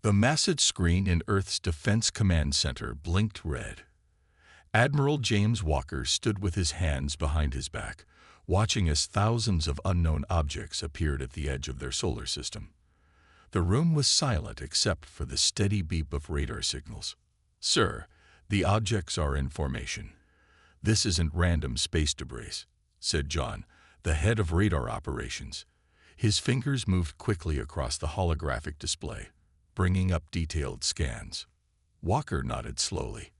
The massive screen in Earth's Defense Command Center blinked red. Admiral James Walker stood with his hands behind his back, watching as thousands of unknown objects appeared at the edge of their solar system. The room was silent except for the steady beep of radar signals. "Sir, the objects are in formation. This isn't random space debris," said John, the head of radar operations. His fingers moved quickly across the holographic display, bringing up detailed scans. Walker nodded slowly.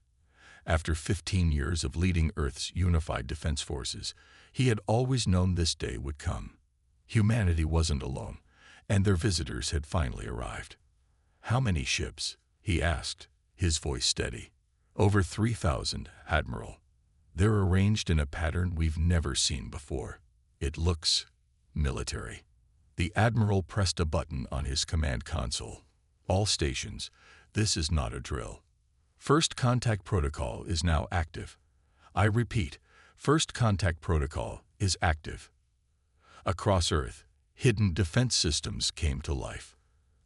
After 15 years of leading Earth's unified defense forces, he had always known this day would come. Humanity wasn't alone, and their visitors had finally arrived. "How many ships?" he asked, his voice steady. "Over 3,000, Admiral. They're arranged in a pattern we've never seen before. It looks military." The Admiral pressed a button on his command console. "All stations, this is not a drill. First Contact Protocol is now active. I repeat, First Contact Protocol is active." Across Earth, hidden defense systems came to life.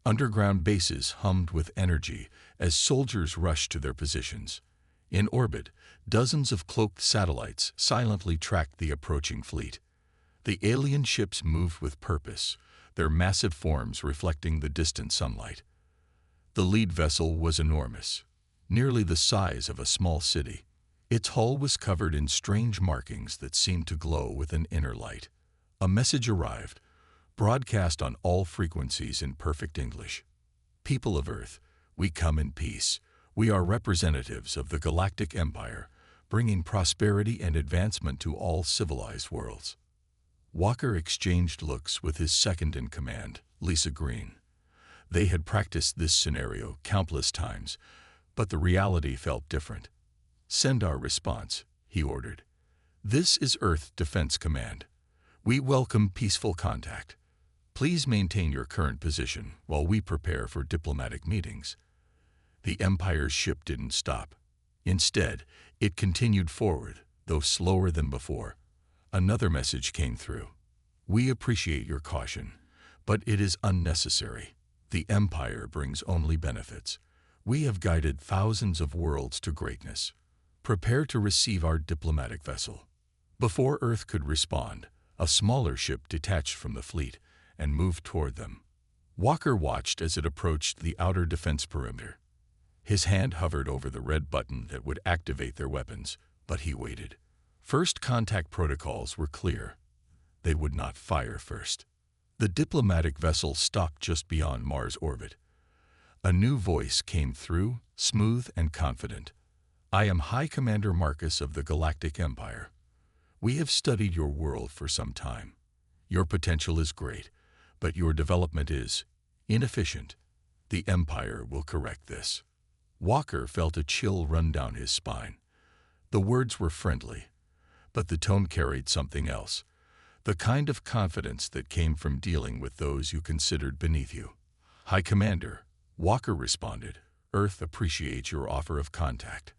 Underground bases hummed with energy as soldiers rushed to their positions. In orbit, dozens of cloaked satellites silently tracked the approaching fleet. The alien ships moved with purpose, their massive forms reflecting the distant sunlight. The lead vessel was enormous, nearly the size of a small city. Its hull was covered in strange markings that seemed to glow with an inner light. A message arrived, broadcast on all frequencies in perfect English. "People of Earth, we come in peace. We are representatives of the Galactic Empire, bringing prosperity and advancement to all civilized worlds." Walker exchanged looks with his second-in-command, Lisa Green. They had practiced this scenario countless times, but the reality felt different. "Send our response," he ordered. "This is Earth Defense Command. We welcome peaceful contact. Please maintain your current position while we prepare for diplomatic meetings." The Empire's ship didn't stop. Instead, it continued forward, though slower than before. Another message came through. "We appreciate your caution, but it is unnecessary. The Empire brings only benefits. We have guided thousands of worlds to greatness. Prepare to receive our diplomatic vessel." Before Earth could respond, a smaller ship detached from the fleet and moved toward them. Walker watched as it approached the outer defense perimeter. His hand hovered over the red button that would activate their weapons, but he waited. First Contact protocols were clear. They would not fire first. The diplomatic vessel stopped just beyond Mars' orbit. A new voice came through, smooth and confident. "I am High Commander Marcus of the Galactic Empire. We have studied your world for some time. Your potential is great, but your development is inefficient. The Empire will correct this." Walker felt a chill run down his spine. The words were friendly, but the tone carried something else, the kind of confidence that came from dealing with those you considered beneath you. "High Commander," Walker responded, "Earth appreciates your offer of contact.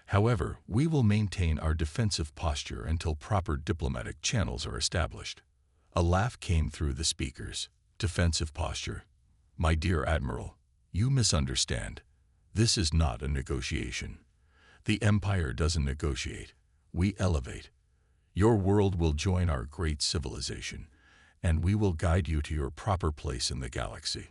However, we will maintain our defensive posture until proper diplomatic channels are established." A laugh came through the speakers. "Defensive posture? My dear Admiral, you misunderstand. This is not a negotiation. The Empire doesn't negotiate. We elevate. Your world will join our great civilization, and we will guide you to your proper place in the galaxy."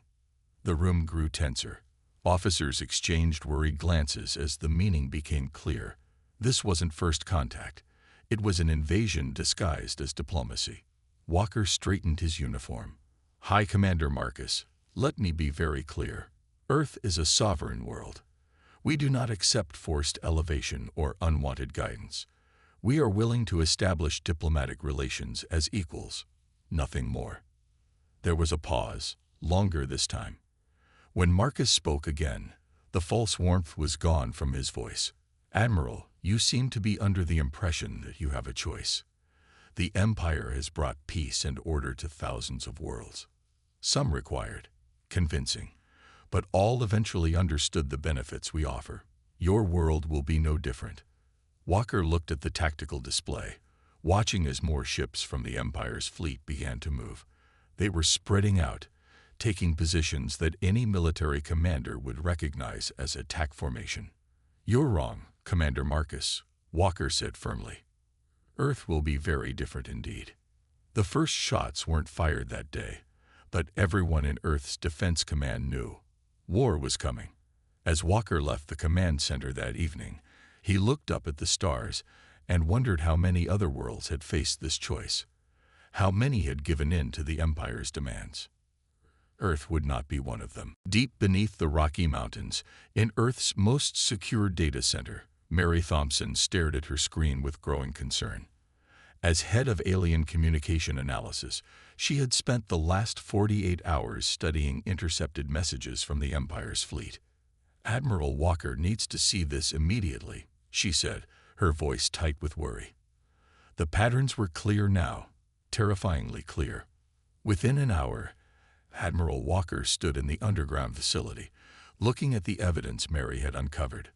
The room grew tenser. Officers exchanged worried glances as the meaning became clear. This wasn't first contact. It was an invasion disguised as diplomacy. Walker straightened his uniform. "High Commander Marcus, let me be very clear. Earth is a sovereign world. We do not accept forced elevation or unwanted guidance. We are willing to establish diplomatic relations as equals, nothing more." There was a pause, longer this time. When Marcus spoke again, the false warmth was gone from his voice. "Admiral, you seem to be under the impression that you have a choice. The Empire has brought peace and order to thousands of worlds. Some required convincing, but all eventually understood the benefits we offer. Your world will be no different." Walker looked at the tactical display, watching as more ships from the Empire's fleet began to move. They were spreading out, taking positions that any military commander would recognize as attack formation. "You're wrong, Commander Marcus," Walker said firmly. "Earth will be very different indeed." The first shots weren't fired that day, but everyone in Earth's Defense Command knew. War was coming. As Walker left the command center that evening, he looked up at the stars and wondered how many other worlds had faced this choice. How many had given in to the Empire's demands? Earth would not be one of them. Deep beneath the Rocky Mountains, in Earth's most secure data center, Mary Thompson stared at her screen with growing concern. As head of alien communication analysis, she had spent the last 48 hours studying intercepted messages from the Empire's fleet. "Admiral Walker needs to see this immediately," she said, her voice tight with worry. The patterns were clear now, terrifyingly clear. Within an hour, Admiral Walker stood in the underground facility, looking at the evidence Mary had uncovered.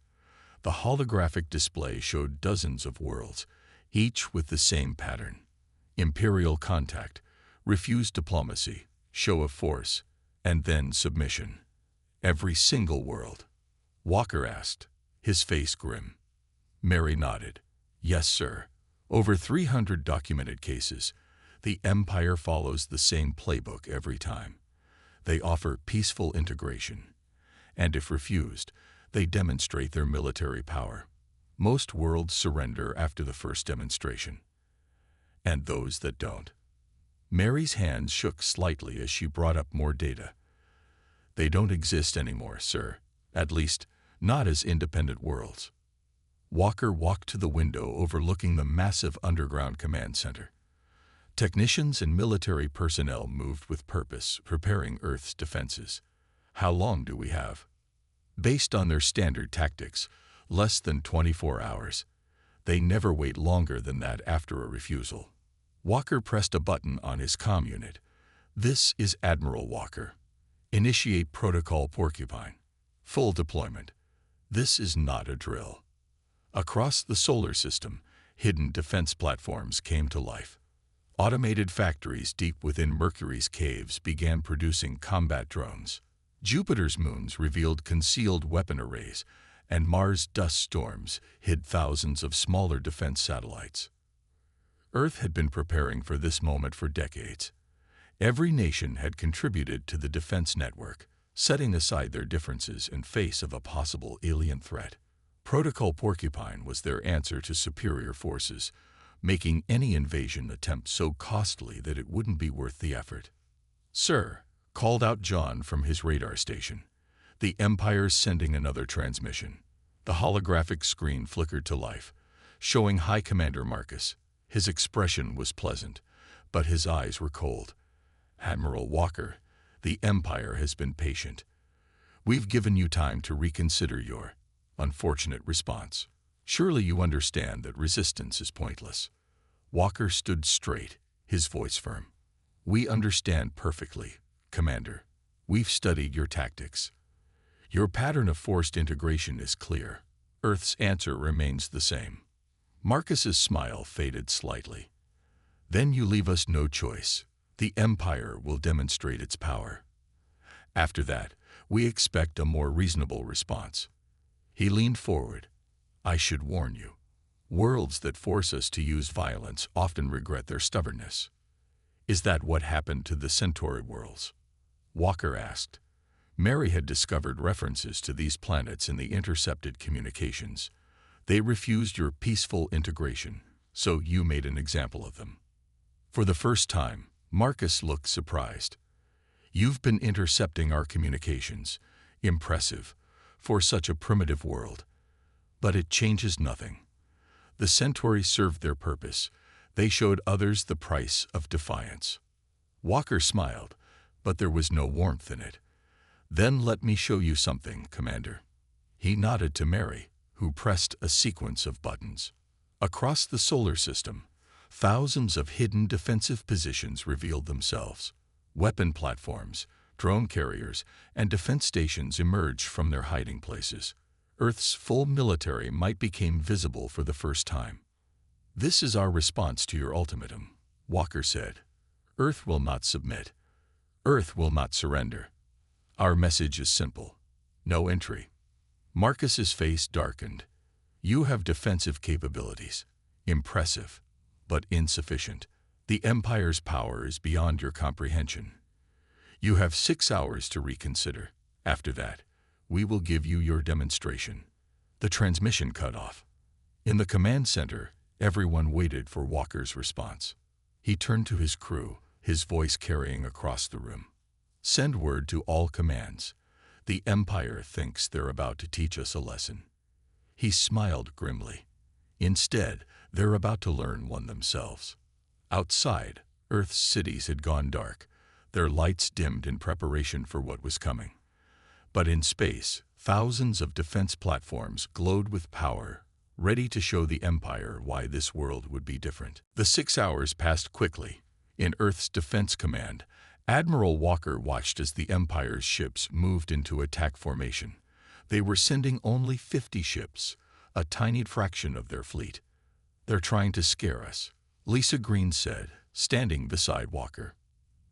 The holographic display showed dozens of worlds, each with the same pattern: imperial contact, refused diplomacy, show of force, and then submission. Every single world. Walker asked, his face grim. Mary nodded. "Yes, sir. Over 300 documented cases. The Empire follows the same playbook every time. They offer peaceful integration, and if refused, they demonstrate their military power. Most worlds surrender after the first demonstration. And those that don't." Mary's hands shook slightly as she brought up more data. "They don't exist anymore, sir. At least, not as independent worlds." Walker walked to the window overlooking the massive underground command center. Technicians and military personnel moved with purpose, preparing Earth's defenses. "How long do we have?" Based on their standard tactics, less than 24 hours. They never wait longer than that after a refusal. Walker pressed a button on his comm unit. "This is Admiral Walker. Initiate Protocol Porcupine. Full deployment. This is not a drill." Across the solar system, hidden defense platforms came to life. Automated factories deep within Mercury's caves began producing combat drones. Jupiter's moons revealed concealed weapon arrays, and Mars' dust storms hid thousands of smaller defense satellites. Earth had been preparing for this moment for decades. Every nation had contributed to the defense network, setting aside their differences in face of a possible alien threat. Protocol Porcupine was their answer to superior forces, making any invasion attempt so costly that it wouldn't be worth the effort. "Sir," called out John from his radar station. "The Empire's sending another transmission." The holographic screen flickered to life, showing High Commander Marcus. His expression was pleasant, but his eyes were cold. "Admiral Walker, the Empire has been patient. We've given you time to reconsider your unfortunate response. Surely you understand that resistance is pointless." Walker stood straight, his voice firm. "We understand perfectly, Commander. We've studied your tactics. Your pattern of forced integration is clear. Earth's answer remains the same." Marcus's smile faded slightly. "Then you leave us no choice. The Empire will demonstrate its power. After that, we expect a more reasonable response." He leaned forward. "I should warn you. Worlds that force us to use violence often regret their stubbornness." "Is that what happened to the Centauri worlds?" Walker asked. Mary had discovered references to these planets in the intercepted communications. "They refused your peaceful integration, so you made an example of them." For the first time, Marcus looked surprised. "You've been intercepting our communications. Impressive, for such a primitive world. But it changes nothing. The Centauri served their purpose. They showed others the price of defiance." Walker smiled, but there was no warmth in it. "Then let me show you something, Commander." He nodded to Mary, who pressed a sequence of buttons. Across the solar system, thousands of hidden defensive positions revealed themselves. Weapon platforms, drone carriers, and defense stations emerged from their hiding places. Earth's full military might became visible for the first time. "This is our response to your ultimatum," Walker said. "Earth will not submit. Earth will not surrender. Our message is simple. No entry. Marcus's face darkened. You have defensive capabilities. Impressive, but insufficient. The Empire's power is beyond your comprehension. You have 6 hours to reconsider. After that, we will give you your demonstration. The transmission cut off. In the command center, everyone waited for Walker's response. He turned to his crew, his voice carrying across the room. Send word to all commands. The Empire thinks they're about to teach us a lesson. He smiled grimly. Instead, they're about to learn one themselves. Outside, Earth's cities had gone dark, their lights dimmed in preparation for what was coming. But in space, thousands of defense platforms glowed with power, ready to show the Empire why this world would be different. The 6 hours passed quickly. In Earth's Defense Command, Admiral Walker watched as the Empire's ships moved into attack formation. They were sending only 50 ships, a tiny fraction of their fleet. They're trying to scare us, Lisa Green said, standing beside Walker.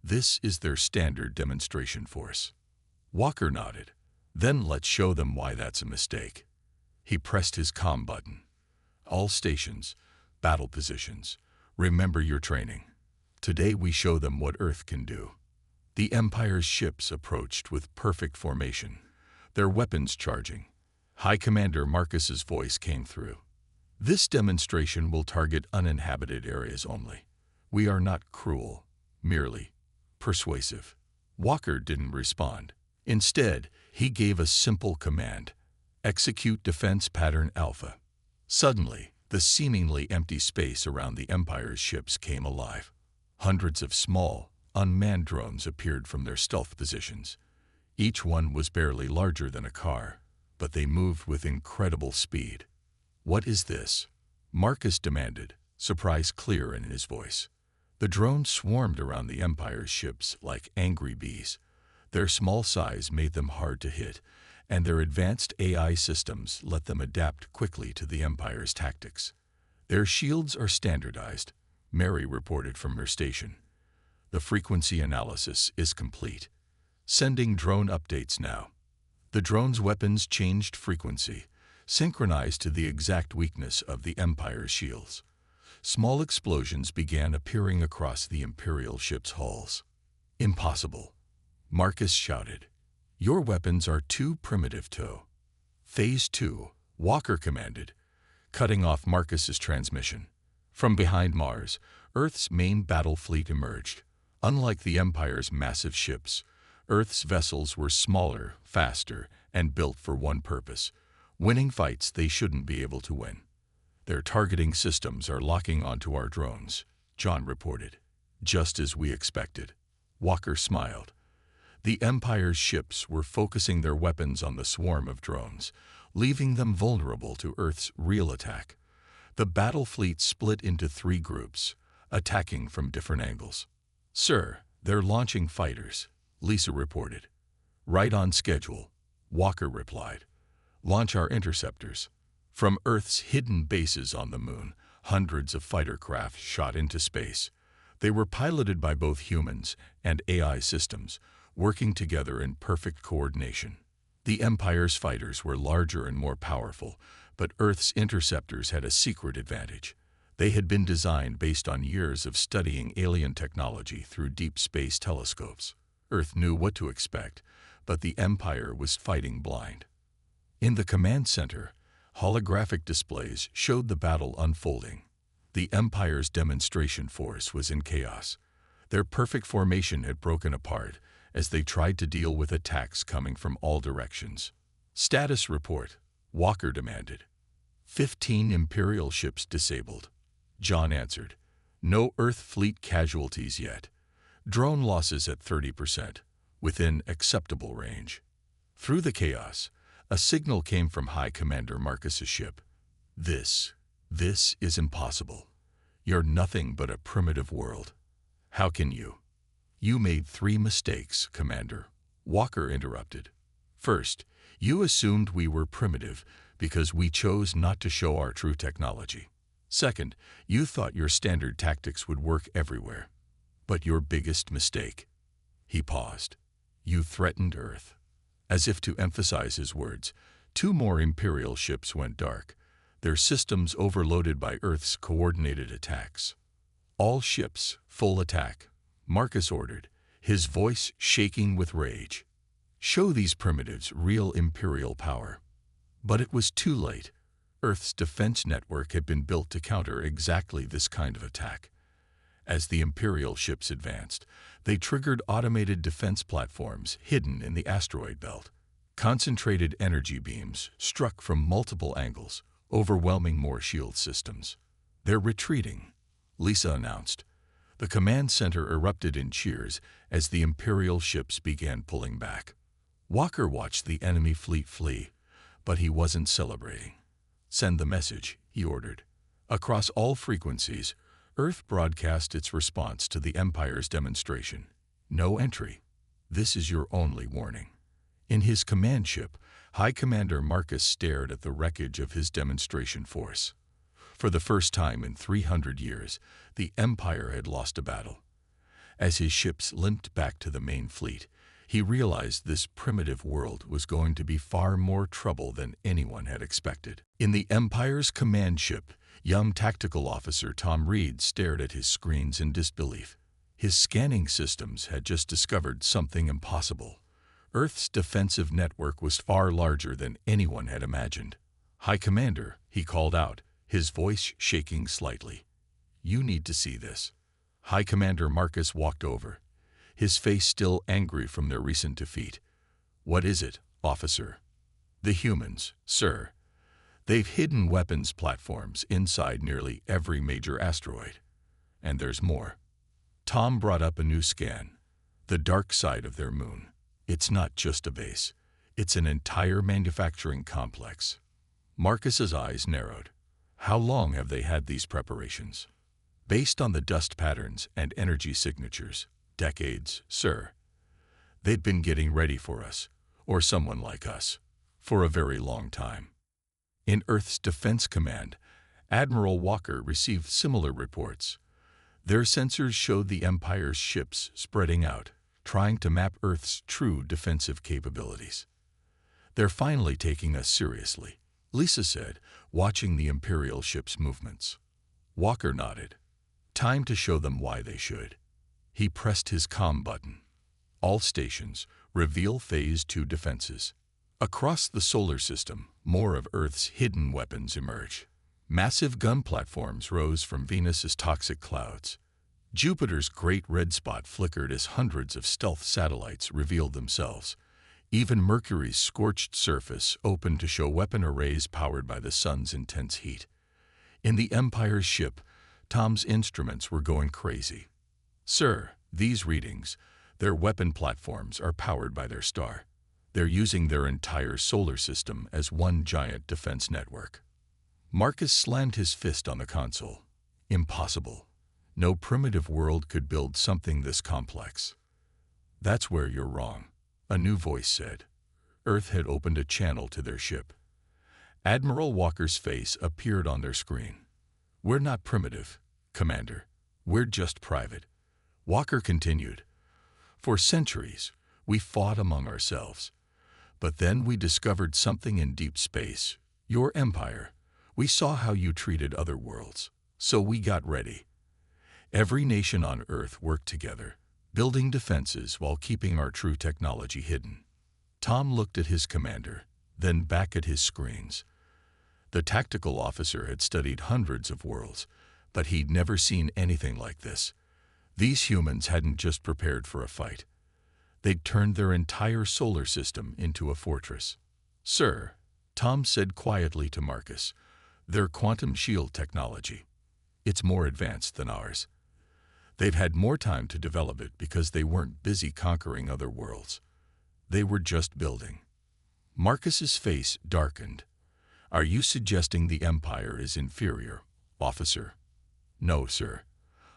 This is their standard demonstration force. Walker nodded. Then let's show them why that's a mistake. He pressed his comm button. All stations, battle positions, remember your training. Today we show them what Earth can do. The Empire's ships approached with perfect formation, their weapons charging. High Commander Marcus's voice came through. This demonstration will target uninhabited areas only. We are not cruel, merely persuasive. Walker didn't respond. Instead, he gave a simple command: execute Defense Pattern Alpha. Suddenly, the seemingly empty space around the Empire's ships came alive. Hundreds of small, unmanned drones appeared from their stealth positions. Each one was barely larger than a car, but they moved with incredible speed. What is this? Marcus demanded, surprise clear in his voice. The drones swarmed around the Empire's ships like angry bees. Their small size made them hard to hit, and their advanced AI systems let them adapt quickly to the Empire's tactics. Their shields are standardized, Mary reported from her station. The frequency analysis is complete. Sending drone updates now. The drone's weapons changed frequency, synchronized to the exact weakness of the Empire's shields. Small explosions began appearing across the Imperial ship's hulls. Impossible, Marcus shouted. Your weapons are too primitive to. Phase 2, Walker commanded, cutting off Marcus's transmission. From behind Mars, Earth's main battle fleet emerged. Unlike the Empire's massive ships, Earth's vessels were smaller, faster, and built for one purpose: winning fights they shouldn't be able to win. Their targeting systems are locking onto our drones, John reported. Just as we expected. Walker smiled. The Empire's ships were focusing their weapons on the swarm of drones, leaving them vulnerable to Earth's real attack. The battle fleet split into 3 groups, attacking from different angles. Sir, they're launching fighters, Lisa reported. Right on schedule, Walker replied. Launch our interceptors. From Earth's hidden bases on the moon, hundreds of fighter craft shot into space. They were piloted by both humans and AI systems, working together in perfect coordination. The Empire's fighters were larger and more powerful, but Earth's interceptors had a secret advantage. They had been designed based on years of studying alien technology through deep space telescopes. Earth knew what to expect, but the Empire was fighting blind. In the command center, holographic displays showed the battle unfolding. The Empire's demonstration force was in chaos. Their perfect formation had broken apart as they tried to deal with attacks coming from all directions. Status report, Walker demanded. 15 Imperial ships disabled. John answered. No Earth fleet casualties yet. Drone losses at 30%, within acceptable range. Through the chaos, a signal came from High Commander Marcus's ship. This is impossible. You're nothing but a primitive world. How can you? You made 3 mistakes, Commander, Walker interrupted. First, you assumed we were primitive because we chose not to show our true technology. Second, you thought your standard tactics would work everywhere. But your biggest mistake. He paused. You threatened Earth. As if to emphasize his words, 2 more Imperial ships went dark, their systems overloaded by Earth's coordinated attacks. All ships, full attack, Marcus ordered, his voice shaking with rage. Show these primitives real Imperial power. But it was too late. Earth's defense network had been built to counter exactly this kind of attack. As the Imperial ships advanced, they triggered automated defense platforms hidden in the asteroid belt. Concentrated energy beams struck from multiple angles, overwhelming more shield systems. They're retreating, Lisa announced. The command center erupted in cheers as the Imperial ships began pulling back. Walker watched the enemy fleet flee, but he wasn't celebrating. Send the message, he ordered. Across all frequencies, Earth broadcast its response to the Empire's demonstration. No entry. This is your only warning. In his command ship, High Commander Marcus stared at the wreckage of his demonstration force. For the first time in 300 years, the Empire had lost a battle. As his ships limped back to the main fleet, he realized this primitive world was going to be far more trouble than anyone had expected. In the Empire's command ship, young tactical officer Tom Reed stared at his screens in disbelief. His scanning systems had just discovered something impossible. Earth's defensive network was far larger than anyone had imagined. High Commander, he called out, his voice shaking slightly. You need to see this. High Commander Marcus walked over, his face still angry from their recent defeat. What is it, officer? The humans, sir. They've hidden weapons platforms inside nearly every major asteroid. And there's more. Tom brought up a new scan. The dark side of their moon. It's not just a base. It's an entire manufacturing complex. Marcus's eyes narrowed. How long have they had these preparations? Based on the dust patterns and energy signatures, decades, sir. They'd been getting ready for us, or someone like us, for a very long time. In Earth's Defense Command, Admiral Walker received similar reports. Their sensors showed the Empire's ships spreading out, trying to map Earth's true defensive capabilities. They're finally taking us seriously, Lisa said, watching the Imperial ship's movements. Walker nodded. Time to show them why they should. He pressed his comm button. All stations, reveal Phase 2 defenses. Across the solar system, more of Earth's hidden weapons emerged. Massive gun platforms rose from Venus's toxic clouds. Jupiter's great red spot flickered as hundreds of stealth satellites revealed themselves. Even Mercury's scorched surface opened to show weapon arrays powered by the sun's intense heat. In the Empire's ship, Tom's instruments were going crazy. Sir, these readings, their weapon platforms are powered by their star. They're using their entire solar system as one giant defense network. Marcus slammed his fist on the console. Impossible. No primitive world could build something this complex. That's where you're wrong, a new voice said. Earth had opened a channel to their ship. Admiral Walker's face appeared on their screen. We're not primitive, Commander. We're just private. Walker continued. For centuries, we fought among ourselves. But then we discovered something in deep space, your empire. We saw how you treated other worlds, so we got ready. Every nation on Earth worked together, building defenses while keeping our true technology hidden. Tom looked at his commander, then back at his screens. The tactical officer had studied hundreds of worlds, but he'd never seen anything like this. These humans hadn't just prepared for a fight. They'd turned their entire solar system into a fortress. Sir, Tom said quietly to Marcus, their quantum shield technology. It's more advanced than ours. They've had more time to develop it because they weren't busy conquering other worlds. They were just building. Marcus's face darkened. Are you suggesting the Empire is inferior, officer? No, sir.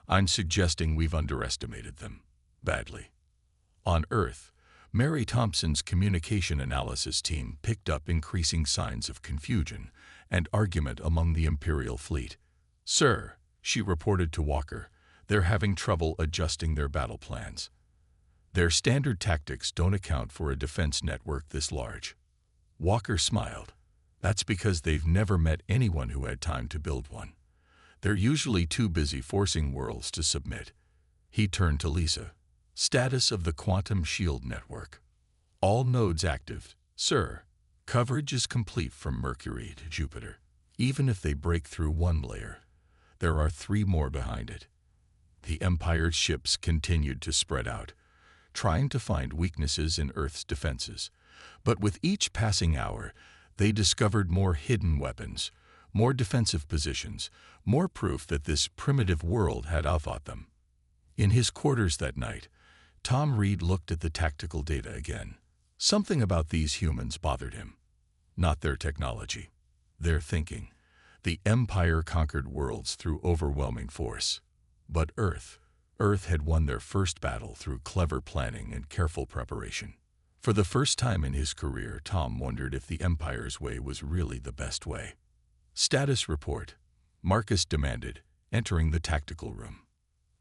I'm suggesting we've underestimated them. Badly. On Earth, Mary Thompson's communication analysis team picked up increasing signs of confusion and argument among the Imperial fleet. Sir, she reported to Walker, they're having trouble adjusting their battle plans. Their standard tactics don't account for a defense network this large. Walker smiled. That's because they've never met anyone who had time to build one. They're usually too busy forcing worlds to submit. He turned to Lisa. Status of the quantum shield network. All nodes active, sir. Coverage is complete from Mercury to Jupiter. Even if they break through one layer, there are 3 more behind it. The Empire's ships continued to spread out, trying to find weaknesses in Earth's defenses. But with each passing hour, they discovered more hidden weapons, more defensive positions, more proof that this primitive world had outfought them. In his quarters that night, Tom Reed looked at the tactical data again. Something about these humans bothered him. Not their technology, their thinking. The Empire conquered worlds through overwhelming force. But Earth had won their first battle through clever planning and careful preparation. For the first time in his career, Tom wondered if the Empire's way was really the best way. Status report, Marcus demanded, entering the tactical room.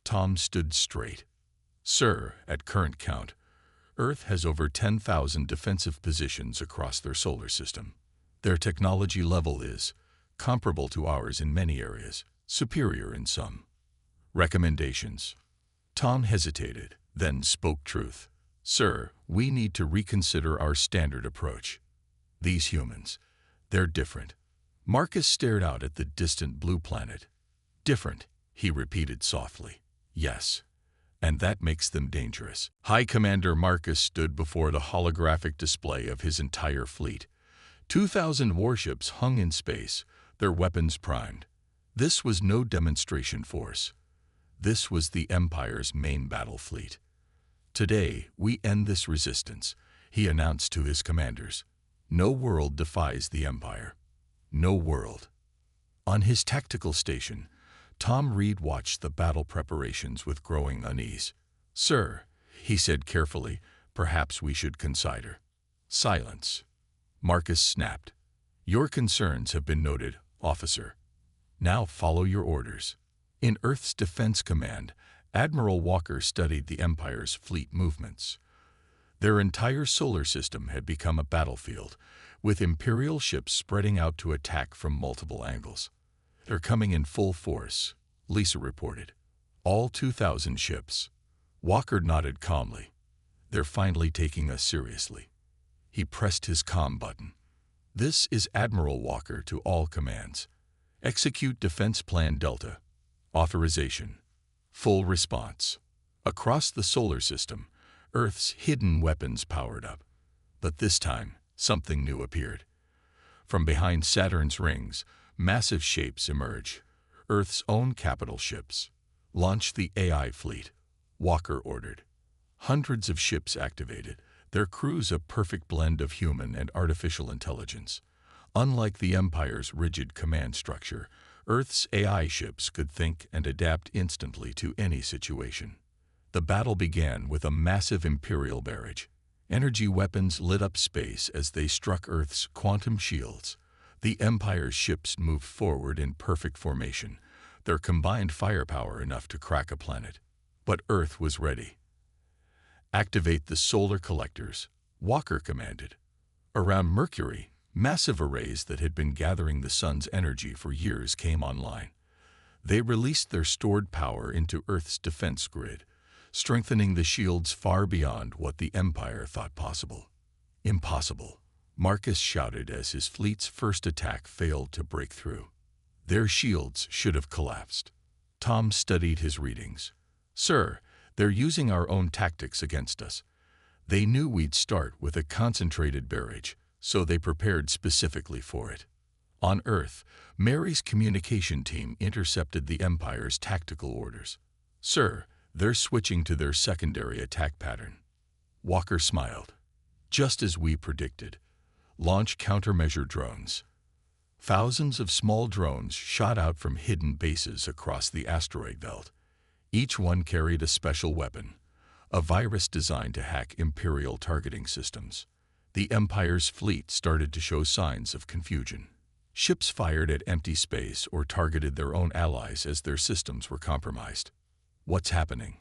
Tom stood straight. Sir, at current count, Earth has over 10,000 defensive positions across their solar system. Their technology level is comparable to ours in many areas, superior in some. Recommendations. Tom hesitated, then spoke truth. Sir, we need to reconsider our standard approach. These humans, they're different. Marcus stared out at the distant blue planet. Different, he repeated softly. Yes, and that makes them dangerous. High Commander Marcus stood before the holographic display of his entire fleet. 2,000 warships hung in space, their weapons primed. This was no demonstration force. This was the Empire's main battle fleet. Today, we end this resistance, he announced to his commanders. No world defies the Empire. No world. On his tactical station, Tom Reed watched the battle preparations with growing unease. Sir, he said carefully, perhaps we should consider. Silence. Marcus snapped. Your concerns have been noted, officer. Now follow your orders. In Earth's Defense Command, Admiral Walker studied the Empire's fleet movements. Their entire solar system had become a battlefield, with Imperial ships spreading out to attack from multiple angles. They're coming in full force, Lisa reported. All 2,000 ships. Walker nodded calmly. They're finally taking us seriously. He pressed his comm button. This is Admiral Walker to all commands. Execute Defense Plan Delta. Authorization. Full response. Across the solar system, Earth's hidden weapons powered up. But this time, something new appeared. From behind Saturn's rings, massive shapes emerge. Earth's own capital ships. Launch the AI fleet, Walker ordered. Hundreds of ships activated, their crews a perfect blend of human and artificial intelligence. Unlike the Empire's rigid command structure, Earth's AI ships could think and adapt instantly to any situation. The battle began with a massive Imperial barrage. Energy weapons lit up space as they struck Earth's quantum shields. The Empire's ships moved forward in perfect formation, their combined firepower enough to crack a planet. But Earth was ready. Activate the solar collectors, Walker commanded. Around Mercury, massive arrays that had been gathering the sun's energy for years came online. They released their stored power into Earth's defense grid, strengthening the shields far beyond what the Empire thought possible. Impossible, Marcus shouted as his fleet's first attack failed to break through. Their shields should have collapsed. Tom studied his readings. Sir, they're using our own tactics against us. They knew we'd start with a concentrated barrage, so they prepared specifically for it. On Earth, Mary's communication team intercepted the Empire's tactical orders. Sir, they're switching to their secondary attack pattern. Walker smiled. Just as we predicted. Launch countermeasure drones. Thousands of small drones shot out from hidden bases across the asteroid belt. Each one carried a special weapon, a virus designed to hack Imperial targeting systems. The Empire's fleet started to show signs of confusion. Ships fired at empty space or targeted their own allies as their systems were compromised. What's happening?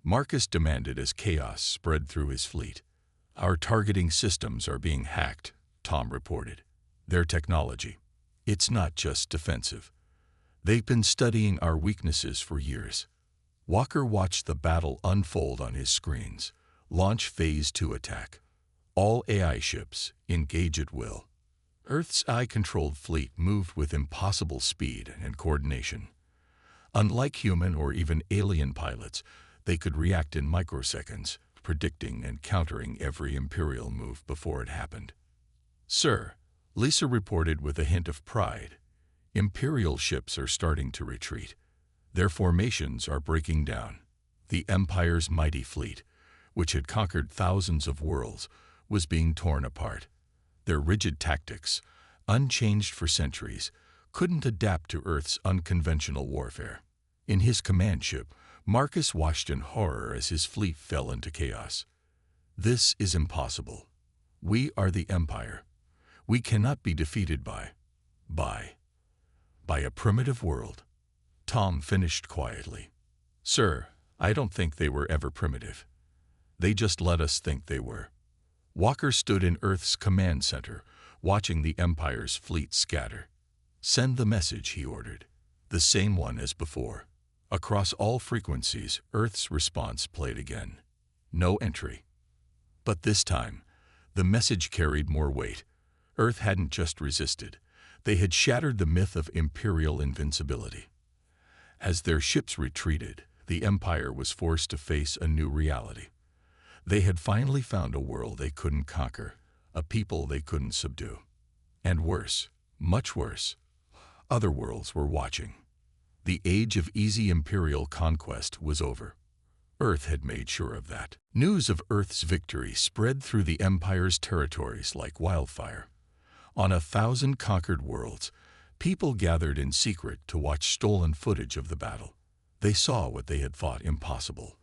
Marcus demanded as chaos spread through his fleet. "Our targeting systems are being hacked," Tom reported. "Their technology. It's not just defensive. They've been studying our weaknesses for years." Walker watched the battle unfold on his screens. Launch Phase 2 attack. All AI ships engage at will. Earth's AI-controlled fleet moved with impossible speed and coordination. Unlike human or even alien pilots, they could react in microseconds, predicting and countering every Imperial move before it happened. "Sir," Lisa reported with a hint of pride, "Imperial ships are starting to retreat. Their formations are breaking down." The Empire's mighty fleet, which had conquered thousands of worlds, was being torn apart. Their rigid tactics, unchanged for centuries, couldn't adapt to Earth's unconventional warfare. In his command ship, Marcus watched in horror as his fleet fell into chaos. "This is impossible. We are the Empire. We cannot be defeated by a primitive world." Tom finished quietly. "Sir, I don't think they were ever primitive. They just let us think they were." Walker stood in Earth's command center, watching the Empire's fleet scatter. "Send the message," he ordered. The same one as before. Across all frequencies, Earth's response played again. No entry. But this time, the message carried more weight. Earth hadn't just resisted. They had shattered the myth of Imperial invincibility. As their ships retreated, the Empire was forced to face a new reality. They had finally found a world they couldn't conquer, a people they couldn't subdue. And worse, much worse, other worlds were watching. The age of easy Imperial conquest was over. Earth had made sure of that. News of Earth's victory spread through the Empire's territories like wildfire. On 1,000 conquered worlds, people gathered in secret to watch stolen footage of the battle. They saw what they had thought impossible: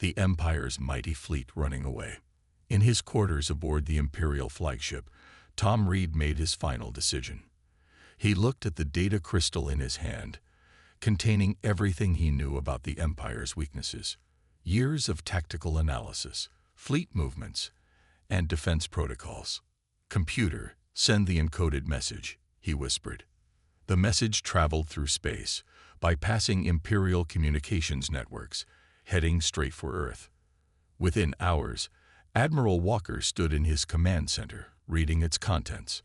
the Empire's mighty fleet running away. In his quarters aboard the Imperial flagship, Tom Reed made his final decision. He looked at the data crystal in his hand, containing everything he knew about the Empire's weaknesses. Years of tactical analysis, fleet movements, and defense protocols. "Computer, send the encoded message," he whispered. The message traveled through space, bypassing Imperial communications networks, heading straight for Earth. Within hours, Admiral Walker stood in his command center, reading its contents.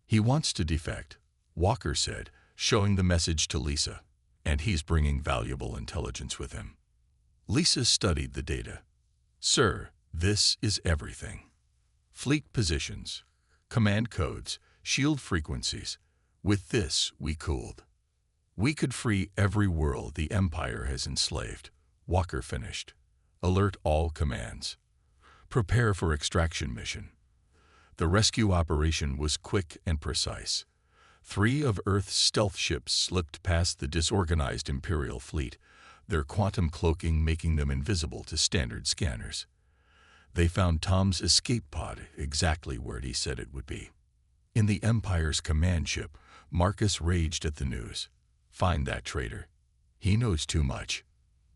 "He wants to defect," Walker said, showing the message to Lisa, "and he's bringing valuable intelligence with him." Lisa studied the data. "Sir, this is everything. Fleet positions, command codes, shield frequencies. With this, we cooled. We could free every world the Empire has enslaved," Walker finished. "Alert all commands. Prepare for extraction mission." The rescue operation was quick and precise. 3 of Earth's stealth ships slipped past the disorganized Imperial fleet, their quantum cloaking making them invisible to standard scanners. They found Tom's escape pod exactly where he said it would be. In the Empire's command ship, Marcus raged at the news. "Find that traitor. He knows too much."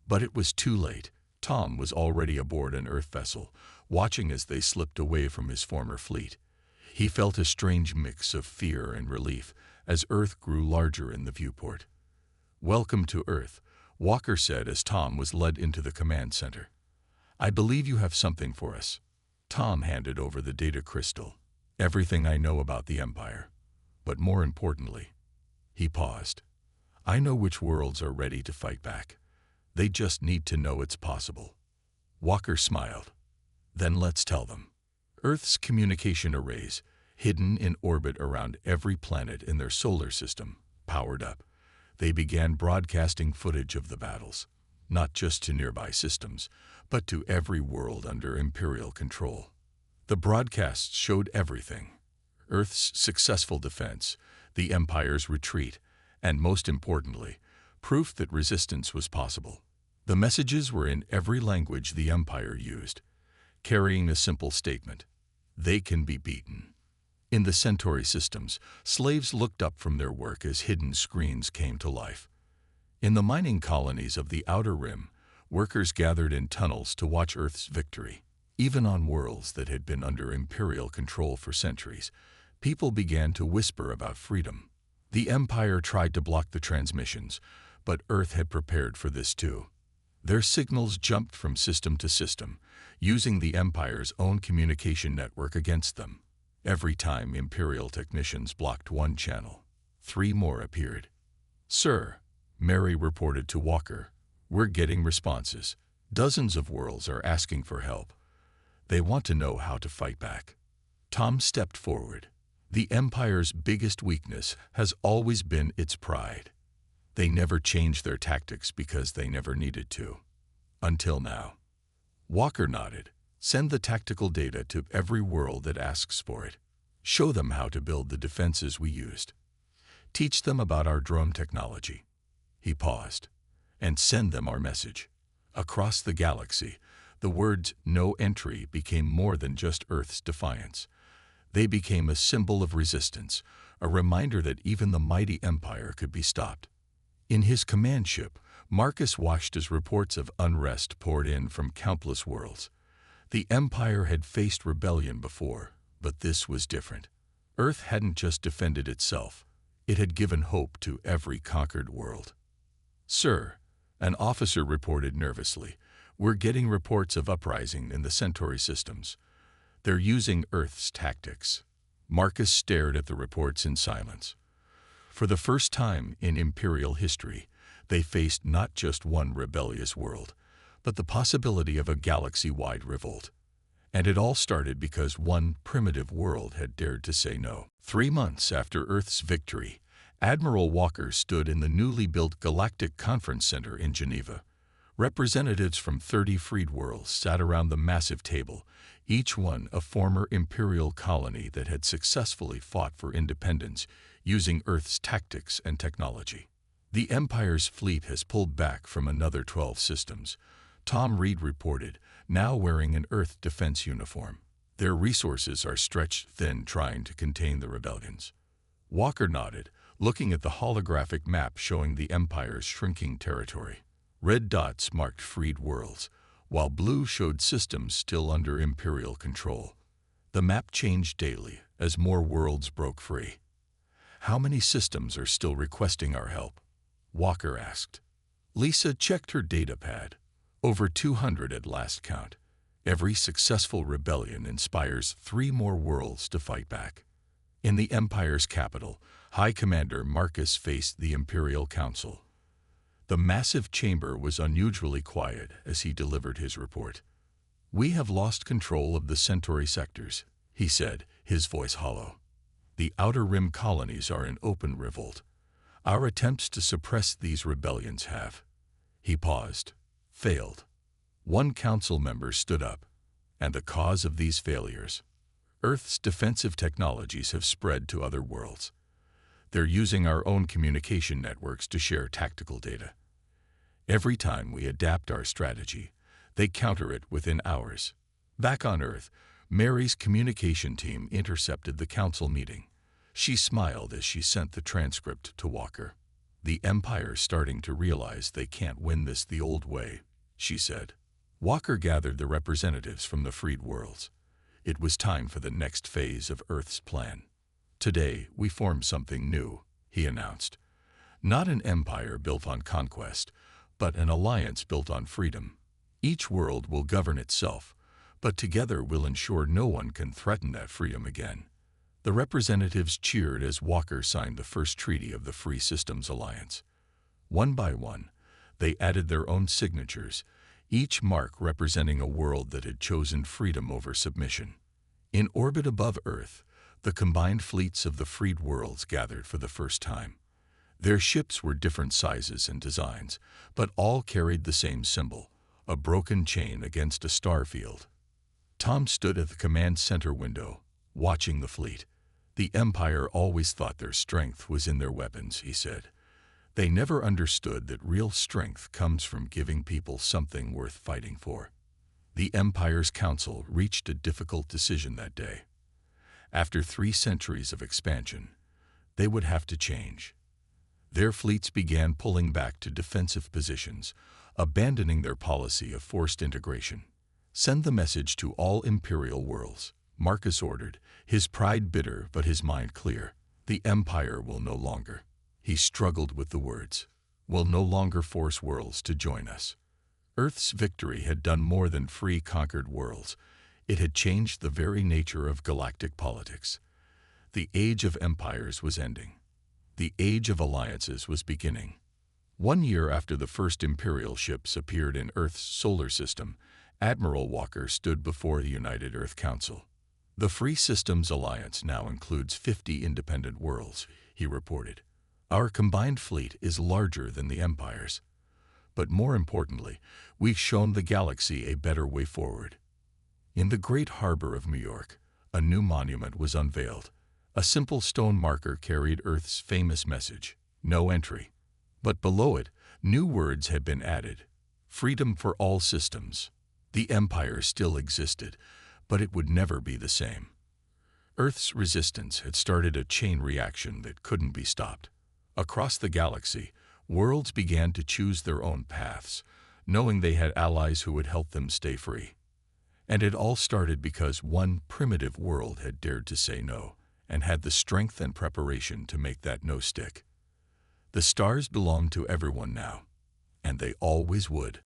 But it was too late. Tom was already aboard an Earth vessel, watching as they slipped away from his former fleet. He felt a strange mix of fear and relief as Earth grew larger in the viewport. "Welcome to Earth," Walker said as Tom was led into the command center. "I believe you have something for us." Tom handed over the data crystal. "Everything I know about the Empire. But more importantly," he paused, "I know which worlds are ready to fight back. They just need to know it's possible." Walker smiled. "Then let's tell them." Earth's communication arrays, hidden in orbit around every planet in their solar system, powered up. They began broadcasting footage of the battles, not just to nearby systems, but to every world under Imperial control. The broadcasts showed everything: Earth's successful defense, the Empire's retreat, and most importantly, proof that resistance was possible. The messages were in every language the Empire used, carrying a simple statement: they can be beaten. In the Centauri systems, slaves looked up from their work as hidden screens came to life. In the mining colonies of the Outer Rim, Workers gathered in tunnels to watch Earth's victory. Even on worlds that had been under Imperial control for centuries, people began to whisper about freedom. The Empire tried to block the transmissions, but Earth had prepared for this too. Their signals jumped from system to system, using the Empire's own communication network against them. Every time Imperial technicians blocked one channel, 3 more appeared. "Sir," Mary reported to Walker, "we're getting responses. Dozens of worlds are asking for help. They want to know how to fight back." Tom stepped forward. The Empire's biggest weakness has always been its pride. They never changed their tactics because they never needed to. Until now. Walker nodded. "Send the tactical data to every world that asks for it. Show them how to build the defenses we used. Teach them about our drone technology." He paused. "And send them our message." Across the galaxy, the words "no entry" became more than just Earth's defiance. They became a symbol of resistance, a reminder that even the mighty Empire could be stopped. In his command ship, Marcus watched as reports of unrest poured in from countless worlds. The Empire had faced rebellion before, but this was different. Earth hadn't just defended itself, it had given hope to every conquered world. "Sir," an officer reported nervously, "we're getting reports of uprising in the Centauri systems. They're using Earth's tactics." Marcus stared at the reports in silence. For the first time in Imperial history, they faced not just one rebellious world, but the possibility of a galaxy-wide revolt. And it all started because one primitive world had dared to say no. 3 months after Earth's victory, Admiral Walker stood in the newly built Galactic Conference Center in Geneva. Representatives from 30 freed worlds sat around the massive table, each one a former Imperial colony that had successfully fought for independence using Earth's tactics and technology. "The Empire's fleet has pulled back from another 12 systems," Tom Reed reported, now wearing an Earth defense uniform. "Their resources are stretched thin trying to contain the rebellions." Walker nodded, looking at the holographic map showing the Empire's shrinking territory. Red dots marked freed worlds, while blue showed systems still under Imperial control. The map changed daily as more worlds broke free. "How many systems are still requesting our help?" Walker asked. Lisa checked her data pad. Over 200 at last count. Every successful rebellion inspires 3 more worlds to fight back. In the Empire's capital, High Commander Marcus faced the Imperial Council. The massive chamber was unusually quiet as he delivered his report. "We have lost control of the Centauri sectors," he said, his voice hollow. "The Outer Rim colonies are in open revolt. Our attempts to suppress these rebellions have—" He paused. "Failed." One council member stood up. "And the cause of these failures? Earth's defensive technologies have spread to other worlds. They're using our own communication networks to share tactical data. Every time we adapt our strategy, they counter it within hours." Back on Earth, Mary's communication team intercepted the council meeting. She smiled as she sent the transcript to Walker. "The Empire's starting to realize they can't win this the old way," she said. Walker gathered the representatives from the freed worlds. It was time for the next phase of Earth's plan. "Today, we form something new," he announced. "Not an empire built on conquest, but an alliance built on freedom. Each world will govern itself, but together we'll ensure no one can threaten that freedom again." The representatives cheered as Walker signed the first treaty of the Free Systems Alliance. One by one, they added their own signatures, each mark representing a world that had chosen freedom over submission. In orbit above Earth, the combined fleets of the freed worlds gathered for the first time. Their ships were different sizes and designs, but all carried the same symbol, a broken chain against a star field. Tom stood at the command center window, watching the fleet. "The Empire always thought their strength was in their weapons," he said. "They never understood that real strength comes from giving people something worth fighting for." The Empire's council reached a difficult decision that day. After 3 centuries of expansion, they would have to change. Their fleets began pulling back to defensive positions, abandoning their policy of forced integration. "Send the message to all imperial worlds," Marcus ordered, his pride bitter but his mind clear. "The Empire will no longer," he struggled with the words, "will no longer force worlds to join us." Earth's victory had done more than free conquered worlds. It had changed the very nature of galactic politics. The age of empires was ending. The age of alliances was beginning. 1 year after the first Imperial ships appeared in Earth's solar system, Admiral Walker stood before the United Earth Council. "The Free Systems Alliance now includes 50 independent worlds," he reported. "Our combined fleet is larger than the Empire's. But more importantly, we've shown the galaxy a better way forward." In the great harbor of New York, a new monument was unveiled. A simple stone marker carried Earth's famous message, "No entry." But below it, new words had been added: "Freedom for all systems." The Empire still existed, but it would never be the same. Earth's resistance had started a chain reaction that couldn't be stopped. Across the galaxy, worlds began to choose their own paths, knowing they had allies who would help them stay free. And it all started because one primitive world had dared to say no, and had the strength and preparation to make that no stick. The stars belonged to everyone now, and they always would.